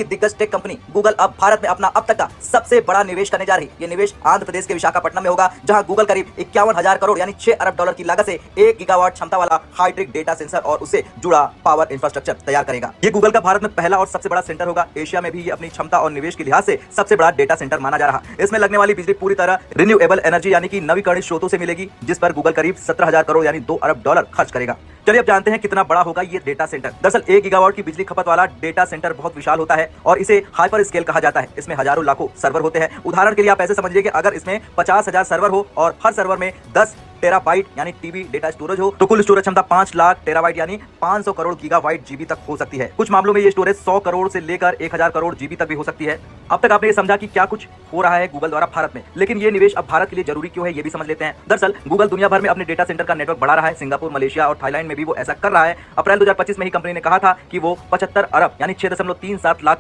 की दिग्गज tech company Google अब भारत में अपना अब तक का सबसे बड़ा निवेश करने जा रही है। ये निवेश आंध्र प्रदेश के विशाखापट्टनम में होगा, जहां गूगल करीब 51,000 करोड़ यानी 6 अरब डॉलर की लागत से 1 गीगावाट क्षमता वाला हाइड्रिक डेटा सेंसर और उससे जुड़ा पावर इंफ्रास्ट्रक्चर तैयार करेगा। ये गूगल का भारत में पहला और सबसे बड़ा सेंटर होगा। एशिया में भी ये अपनी क्षमता और निवेश के लिहाज से सबसे बड़ा डेटा सेंटर माना जा रहा है। इसमें लगने वाली बिजली पूरी तरह रिन्यूएबल एनर्जी यानी कि नवीकरणीय स्रोतों से मिलेगी, जिस पर गूगल करीब 17,000 करोड़ यानी 2 अरब डॉलर खर्च करेगा। चलिए अब जानते हैं कितना बड़ा होगा ये डेटा सेंटर। दरअसल 1 गीगावाट की बिजली खपत वाला डेटा सेंटर बहुत विशाल होता है और इसे हाइपर स्केल कहा जाता है। इसमें हजारों लाखों सर्वर होते हैं। उदाहरण के लिए आप ऐसे समझिए कि अगर इसमें 50,000 सर्वर हो और हर सर्वर में 10 टेराबाइट यानी टीबी डेटा स्टोरेज हो, तो कुल स्टोरेज क्षमता 5 लाख टेराबाइट यानी 500 करोड़ गीगाबाइट जीबी तक हो सकती है। कुछ मामलों में ये स्टोरेज 100 करोड़ से लेकर 1000 करोड़ जीबी तक भी हो सकती है। अब तक आपने ये समझा कि क्या कुछ हो रहा है गूगल द्वारा भारत में, लेकिन ये निवेश अब भारत के लिए जरूरी क्यों है ये भी समझ लेते हैं। दरअसल गूगल दुनिया भर में अपने डेटा सेंटर का नेटवर्क बढ़ा रहा है। सिंगापुर, मलेशिया और थाईलैंड में भी वो ऐसा कर रहा है। अप्रैल 2025 में ही कंपनी ने कहा था कि वो 75 अरब यानी 6.37 लाख